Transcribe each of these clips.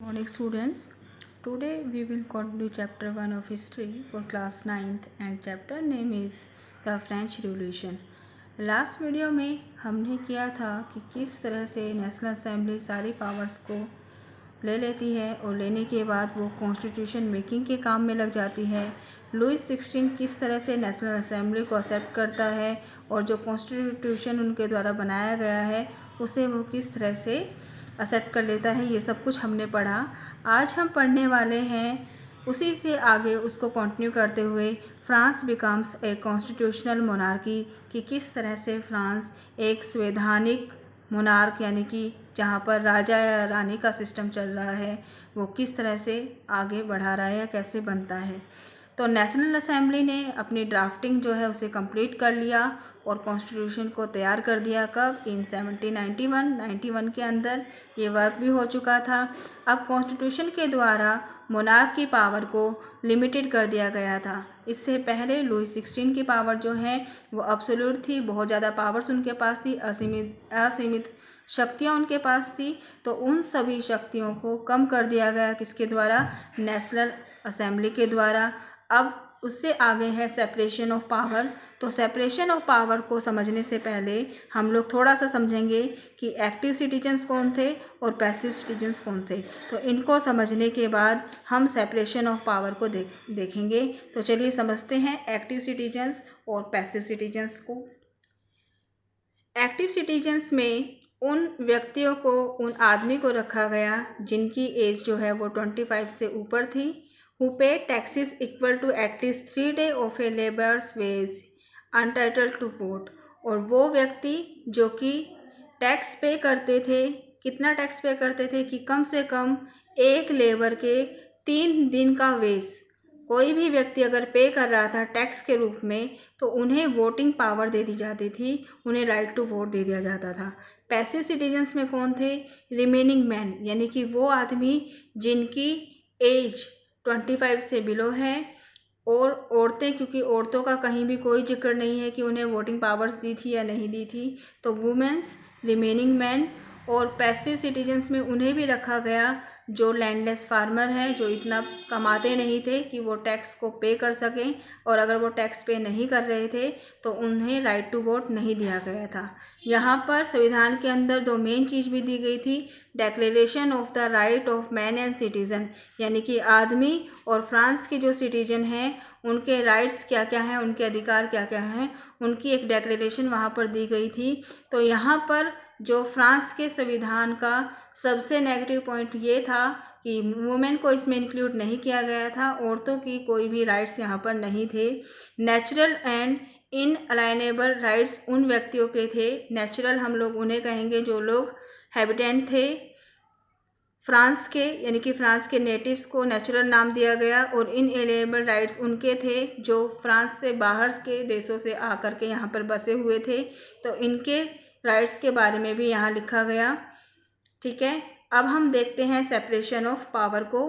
Morning students. Today we will continue chapter 1 of history for class 9th and chapter name is the French Revolution. Last video में हमने किया था कि किस तरह से नेशनल असेंबली सारी पावर्स को ले लेती है और लेने के बाद वो कॉन्स्टिट्यूशन मेकिंग के काम में लग जाती है। लुईस 16 किस तरह से नेशनल असेंबली को एक्सेप्ट करता है और जो कॉन्स्टिट्यूशन उनके द्वारा बनाया गया है उसे वो किस तरह से एक्सेप्ट कर लेता है, ये सब कुछ हमने पढ़ा। आज हम पढ़ने वाले हैं उसी से आगे उसको कंटिन्यू करते हुए France becomes a constitutional monarchy कि किस तरह से फ्रांस एक संवैधानिक मोनार्क यानी कि जहाँ पर राजा या रानी का सिस्टम चल रहा है वो किस तरह से आगे बढ़ा रहा है या कैसे बनता है। तो नेशनल असेंबली ने अपनी ड्राफ्टिंग जो है उसे कंप्लीट कर लिया और कॉन्स्टिट्यूशन को तैयार कर दिया। कब? इन 1791 के अंदर ये वर्क भी हो चुका था। अब कॉन्स्टिट्यूशन के द्वारा मोनार्क की पावर को लिमिटेड कर दिया गया था। इससे पहले लुईस 16 की पावर जो है वो अब्सोल्यूट थी, बहुत ज़्यादा पावर्स उनके पास थी, असीमित शक्तियाँ उनके पास थी। तो उन सभी शक्तियों को कम कर दिया गया किसके द्वारा? नेशनल असेंबली के द्वारा। अब उससे आगे है सेपरेशन ऑफ पावर। तो सेपरेशन ऑफ पावर को समझने से पहले हम लोग थोड़ा सा समझेंगे कि एक्टिव सिटीजन्स कौन थे और पैसिव सिटीजन्स कौन थे। तो इनको समझने के बाद हम सेपरेशन ऑफ पावर को देखेंगे। तो चलिए समझते हैं एक्टिव सिटीजन्स और पैसिव सिटीजन्स को। एक्टिव सिटीजन्स में उन व्यक्तियों को, उन आदमी को रखा गया जिनकी एज जो है वो 25 से ऊपर थी, who pay taxes equal to at least 3 days of a laborer's wage, entitled to vote। और वो व्यक्ति जो कि टैक्स पे करते थे, कितना टैक्स पे करते थे कि कम से कम एक लेबर के 3 दिन का वेज कोई भी व्यक्ति अगर पे कर रहा था टैक्स के रूप में तो उन्हें वोटिंग पावर दे दी जाती थी, उन्हें राइट टू वोट दे दिया जाता था। पैसिव सिटीजन्स में कौन थे? रिमेनिंग मैन, यानी कि वो आदमी जिनकी एज 25 से बिलो है। और औरतें, क्योंकि औरतों का कहीं भी कोई जिक्र नहीं है कि उन्हें वोटिंग पावर्स दी थी या नहीं दी थी, तो वुमेन्स, रिमेनिंग मैन और पैसिव सिटीजन्स में उन्हें भी रखा गया जो लैंडलेस फार्मर हैं, जो इतना कमाते नहीं थे कि वो टैक्स को पे कर सकें, और अगर वो टैक्स पे नहीं कर रहे थे तो उन्हें राइट टू वोट नहीं दिया गया था। यहाँ पर संविधान के अंदर दो मेन चीज़ भी दी गई थी, declaration of the right of man and citizen, यानी कि आदमी और फ्रांस के जो सिटीजन हैं उनके राइट्स क्या क्या हैं, उनके अधिकार क्या क्या हैं, उनकी एक डेक्लेरेशन वहाँ पर दी गई थी। तो यहाँ पर जो फ्रांस के संविधान का सबसे नेगेटिव पॉइंट ये था कि वुमेन को इसमें इंक्लूड नहीं किया गया था, औरतों की कोई भी राइट्स यहाँ पर नहीं थे। नेचुरल एंड इनअलाइनेबल राइट्स उन व्यक्तियों के थे, नेचुरल हम लोग उन्हें कहेंगे जो लोग हैबिटेंट थे फ्रांस के, यानी कि फ्रांस के नेटिव्स को नेचुरल नाम दिया गया, और इनएलिएनेबल राइट्स उनके थे जो फ्रांस से बाहर के देशों से आकर के यहाँ पर बसे हुए थे। तो इनके राइट्स के बारे में भी यहाँ लिखा गया। ठीक है, अब हम देखते हैं सेपरेशन ऑफ पावर को।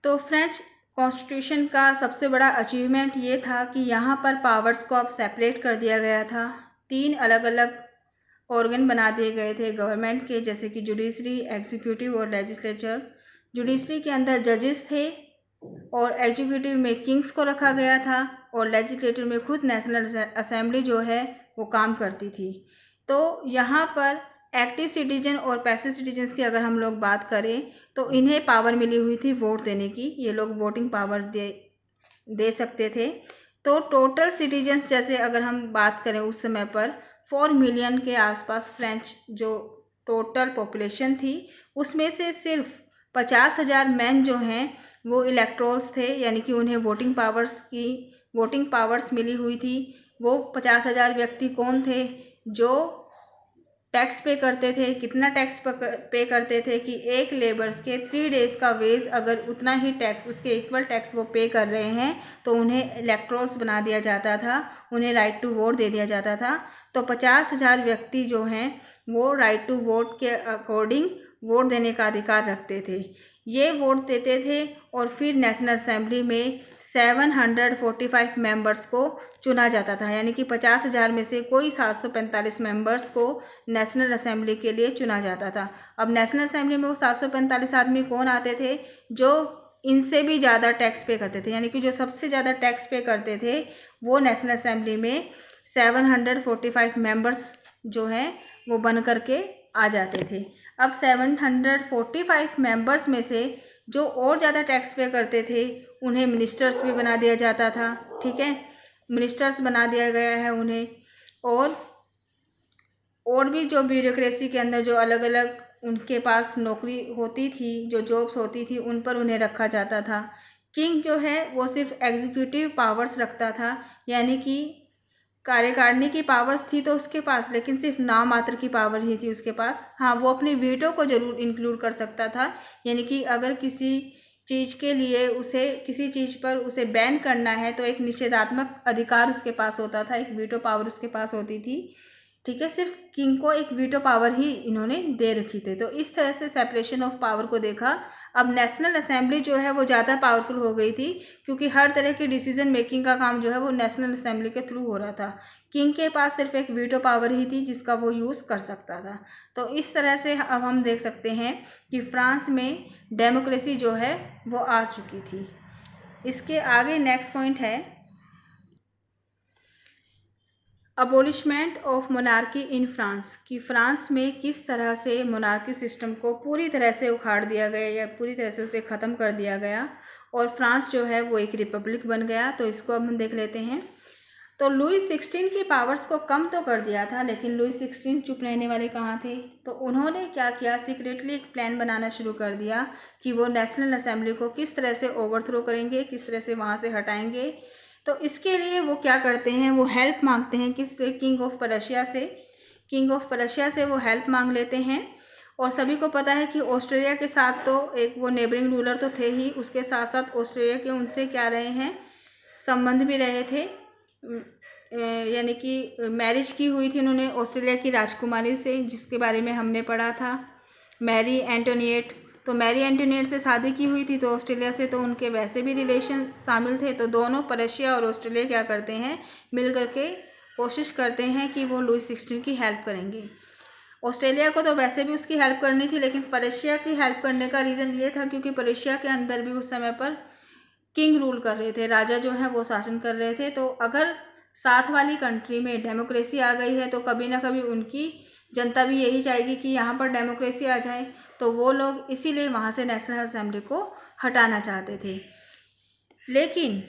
तो फ्रेंच कॉन्स्टिट्यूशन का सबसे बड़ा अचीवमेंट ये था कि यहाँ पर पावर्स को अब सेपरेट कर दिया गया था। 3 अलग अलग ऑर्गन बना दिए गए थे गवर्नमेंट के, जैसे कि जुडिशरी, एग्जीक्यूटिव और लेजिस्लेचर। जुडिशरी के अंदर जजेस थे और एग्जीक्यूटिव में किंग्स को रखा गया था और लेजिस्लेटिव में खुद नेशनल असेंबली जो है वो काम करती थी। तो यहाँ पर एक्टिव सिटीजन और पैसिव सिटीजन्स की अगर हम लोग बात करें तो इन्हें पावर मिली हुई थी वोट देने की, ये लोग वोटिंग पावर दे सकते थे। तो टोटल सिटीजन्स जैसे अगर हम बात करें उस समय पर 4 मिलियन के आसपास फ्रेंच जो टोटल पॉपुलेशन थी उसमें से सिर्फ 50,000 मैन जो हैं वो इलेक्टोर्स थे, यानी कि उन्हें वोटिंग पावर्स मिली हुई थी। वो 50,000 व्यक्ति कौन थे? जो टैक्स पे करते थे। कितना टैक्स पे करते थे कि एक लेबर्स के 3 डेज़ का वेज अगर उतना ही टैक्स, उसके इक्वल टैक्स वो पे कर रहे हैं तो उन्हें इलेक्टोर्स बना दिया जाता था, उन्हें राइट टू वोट दे दिया जाता था। तो 50,000 व्यक्ति जो हैं वो राइट टू वोट के अकॉर्डिंग वोट देने का अधिकार रखते थे। ये वोट देते थे और फिर नेशनल असेंबली में 745 मेंबर्स को चुना जाता था, यानी कि 50,000 में से कोई 745 मेंबर्स को नेशनल असेंबली के लिए चुना जाता था। अब नेशनल असेंबली में वो 745 आदमी कौन आते थे? जो इनसे भी ज़्यादा टैक्स पे करते थे, यानी कि जो सबसे ज़्यादा टैक्स पे करते थे वो नेशनल असेंबली में 745 मेंबर्स जो हैं वो बन करके आ जाते थे। अब 745 मेंबर्स में से जो और ज़्यादा टैक्स पे करते थे उन्हें मिनिस्टर्स भी बना दिया जाता था, ठीक है, मिनिस्टर्स बना दिया गया है उन्हें। और भी जो ब्यूरोक्रेसी के अंदर जो अलग अलग उनके पास नौकरी होती थी, जो जॉब्स होती थी, उन पर उन्हें रखा जाता था। किंग जो है वो सिर्फ एग्जीक्यूटिव पावर्स रखता था, यानी कि कार्यकारिणी की पावर्स थी तो उसके पास, लेकिन सिर्फ नाम मात्र की पावर ही थी उसके पास। हाँ, वो अपनी वीटो को जरूर इंक्लूड कर सकता था, यानी कि अगर किसी चीज़ के लिए उसे किसी चीज़ पर उसे बैन करना है तो एक निषेधात्मक अधिकार उसके पास होता था, एक वीटो पावर उसके पास होती थी, ठीक है। सिर्फ किंग को एक वीटो पावर ही इन्होंने दे रखी थी। तो इस तरह से सेपरेशन ऑफ पावर को देखा। अब नेशनल असेंबली जो है वो ज़्यादा पावरफुल हो गई थी, क्योंकि हर तरह की डिसीजन मेकिंग का काम जो है वो नेशनल असेंबली के थ्रू हो रहा था। किंग के पास सिर्फ एक वीटो पावर ही थी जिसका वो यूज़ कर सकता था। तो इस तरह से अब हम देख सकते हैं कि फ्रांस में डेमोक्रेसी जो है वो आ चुकी थी। इसके आगे नेक्स्ट पॉइंट है अबोलिशमेंट ऑफ मोनार्की इन फ्रांस, कि फ्रांस में किस तरह से मोनार्की सिस्टम को पूरी तरह से उखाड़ दिया गया या पूरी तरह से उसे ख़त्म कर दिया गया और फ्रांस जो है वो एक रिपब्लिक बन गया। तो इसको अब हम देख लेते हैं। तो लुई 16 की पावर्स को कम तो कर दिया था, लेकिन लुई 16 चुप रहने वाले कहाँ थे? तो उन्होंने क्या किया, सीक्रेटली एक प्लान बनाना शुरू कर दिया कि वो नेशनल असेंबली को किस तरह से ओवरथ्रो करेंगे, किस तरह से वहाँ से हटाएंगे। तो इसके लिए वो क्या करते हैं, वो हेल्प मांगते हैं किससे? किंग ऑफ पर्शिया से। किंग ऑफ पर्शिया से वो हेल्प मांग लेते हैं। और सभी को पता है कि ऑस्ट्रेलिया के साथ तो एक वो नेबरिंग रूलर तो थे ही, उसके साथ साथ ऑस्ट्रेलिया के उनसे क्या रहे हैं, संबंध भी रहे थे, यानी कि मैरिज की हुई थी उन्होंने ऑस्ट्रेलिया की राजकुमारी से, जिसके बारे में हमने पढ़ा था, मैरी एंटोनिएट। तो मैरी एंटोनिएट से शादी की हुई थी, तो ऑस्ट्रेलिया से तो उनके वैसे भी रिलेशन शामिल थे। तो दोनों पर्शिया और ऑस्ट्रेलिया क्या करते हैं, मिल करके कोशिश करते हैं कि वो लुई 16 की हेल्प करेंगे। ऑस्ट्रेलिया को तो वैसे भी उसकी हेल्प करनी थी, लेकिन पर्शिया की हेल्प करने का रीज़न ये था क्योंकि पर्शिया के अंदर भी उस समय पर किंग रूल कर रहे थे, राजा जो है वो शासन कर रहे थे। तो अगर साथ वाली कंट्री में डेमोक्रेसी आ गई है तो कभी ना कभी उनकी जनता भी यही चाहेगी कि यहाँ पर डेमोक्रेसी आ जाए। तो वो लोग इसीलिए वहाँ से नेशनल असेंबली को हटाना चाहते थे। लेकिन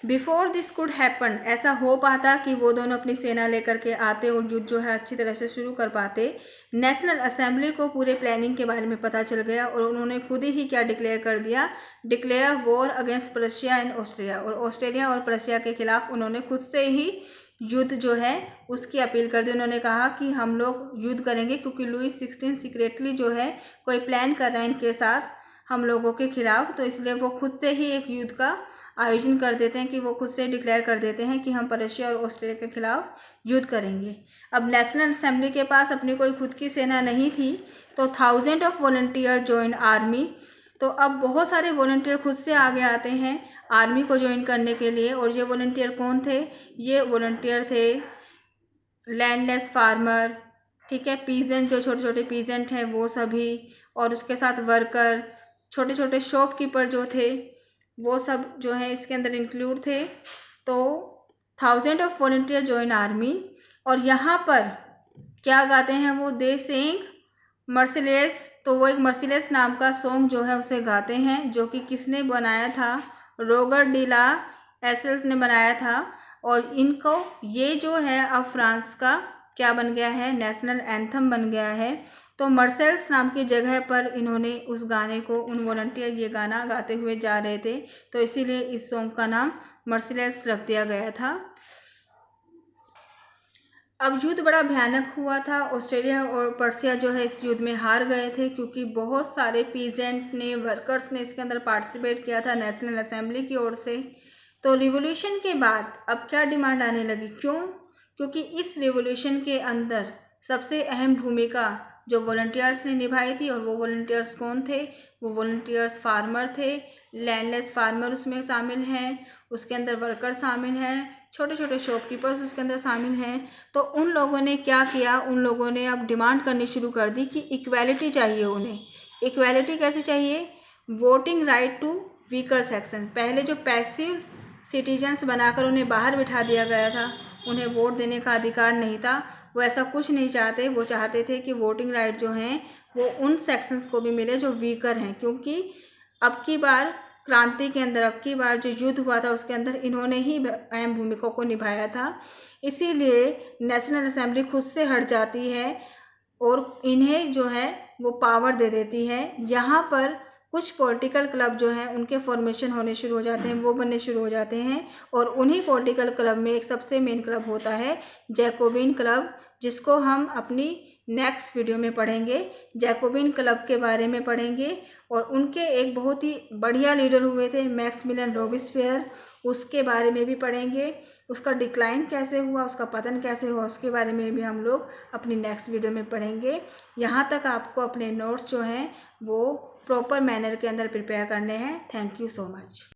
बिफोर दिस कुड हैपन, ऐसा हो पाता कि वो दोनों अपनी सेना लेकर के आते और युद्ध जो है अच्छी तरह से शुरू कर पाते। नेशनल असेंबली को पूरे प्लानिंग के बारे में पता चल गया और उन्होंने खुद ही क्या डिक्लेयर कर दिया, declare war against Persia and Australia. और ऑस्ट्रेलिया और पर्शिया के खिलाफ उन्होंने खुद से ही युद्ध जो है उसकी अपील कर दी। उन्होंने कहा कि हम लोग युद्ध करेंगे, क्योंकि लुई 16 सीक्रेटली जो है कोई प्लान कर रहा है इनके साथ हम लोगों के खिलाफ। तो इसलिए वो खुद से ही एक युद्ध का आयोजन कर देते हैं, कि वो खुद से डिक्लेयर कर देते हैं कि हम पर्शिया और ऑस्ट्रेलिया के खिलाफ युद्ध करेंगे। अब नेशनल असेंबली के पास अपनी कोई खुद की सेना नहीं थी, तो 1000 ऑफ वॉलंटियर ज्वाइन आर्मी। तो अब बहुत सारे वॉलंटियर खुद से आगे आते हैं आर्मी को ज्वाइन करने के लिए। और ये वॉलंटियर कौन थे? ये वॉलंटियर थे लैंडलेस फार्मर, ठीक है, पीजेंट, जो छोटे छोटे पीजेंट हैं वो सभी, और उसके साथ वर्कर, छोटे छोटे शॉपकीपर जो थे वो सब जो है इसके अंदर इंक्लूड थे। तो 1000 ऑफ वॉलंटियर ज्वाइन आर्मी। और यहाँ पर क्या गाते हैं वो, दे सिंग मर्सिलेस। तो वो एक मर्सिलेस नाम का सॉन्ग जो है उसे गाते हैं, जो कि किसने बनाया था, रोगर डी ला एसेल्स ने बनाया था। और इनको ये जो है अब फ्रांस का क्या बन गया है, नेशनल एंथम बन गया है। तो मर्सेल्स नाम की जगह पर इन्होंने उस गाने को, उन वॉलंटियर ये गाना गाते हुए जा रहे थे, तो इसीलिए इस सॉन्ग का नाम मर्सिलेस रख दिया गया था। अब युद्ध बड़ा भयानक हुआ था। ऑस्ट्रेलिया और पर्शिया जो है इस युद्ध में हार गए थे, क्योंकि बहुत सारे पीजेंट ने, वर्कर्स ने इसके अंदर पार्टिसिपेट किया था नेशनल असेंबली की ओर से। तो रिवॉल्यूशन के बाद अब क्या डिमांड आने लगी, क्यों? क्योंकि इस रिवॉल्यूशन के अंदर सबसे अहम भूमिका जो वॉलंटियर्स ने निभाई थी। और वो वॉलंटियर्स कौन थे? वो वॉलंटियर्स फार्मर थे, लैंडलेस फार्मर उसमें शामिल हैं, उसके अंदर वर्कर शामिल हैं, छोटे छोटे शॉपकीपर्स उसके अंदर शामिल हैं। तो उन लोगों ने क्या किया, उन लोगों ने अब डिमांड करनी शुरू कर दी कि इक्वालिटी चाहिए उन्हें। इक्वालिटी कैसे चाहिए? Voting right to weaker section. पहले जो पैसिव सिटीजन्स बनाकर उन्हें बाहर बिठा दिया गया था, उन्हें वोट देने का अधिकार नहीं था, वो ऐसा कुछ नहीं चाहते। वो चाहते थे कि वोटिंग राइट जो हैं वो उन सेक्शंस को भी मिले जो वीकर हैं, क्योंकि अब की बार क्रांति के अंदर, अब की बार जो युद्ध हुआ था उसके अंदर इन्होंने ही अहम भूमिका को निभाया था। इसीलिए नेशनल असेंबली खुद से हट जाती है और इन्हें जो है वो पावर दे देती है। यहाँ पर कुछ पॉलिटिकल क्लब जो हैं उनके फॉर्मेशन होने शुरू हो जाते हैं, वो बनने शुरू हो जाते हैं। और उन्हीं पॉलिटिकल क्लब में एक सबसे मेन क्लब होता है जैकोबिन क्लब, जिसको हम अपनी नेक्स्ट वीडियो में पढ़ेंगे। जैकोबिन क्लब के बारे में पढ़ेंगे और उनके एक बहुत ही बढ़िया लीडर हुए थे मैक्सिमिलियन रॉबेस्पियर, उसके बारे में भी पढ़ेंगे। उसका डिक्लाइन कैसे हुआ, उसका पतन कैसे हुआ, उसके बारे में भी हम लोग अपनी नेक्स्ट वीडियो में पढ़ेंगे। यहाँ तक आपको अपने नोट्स जो हैं वो प्रॉपर मैनर के अंदर प्रिपेयर करने हैं। Thank you so much.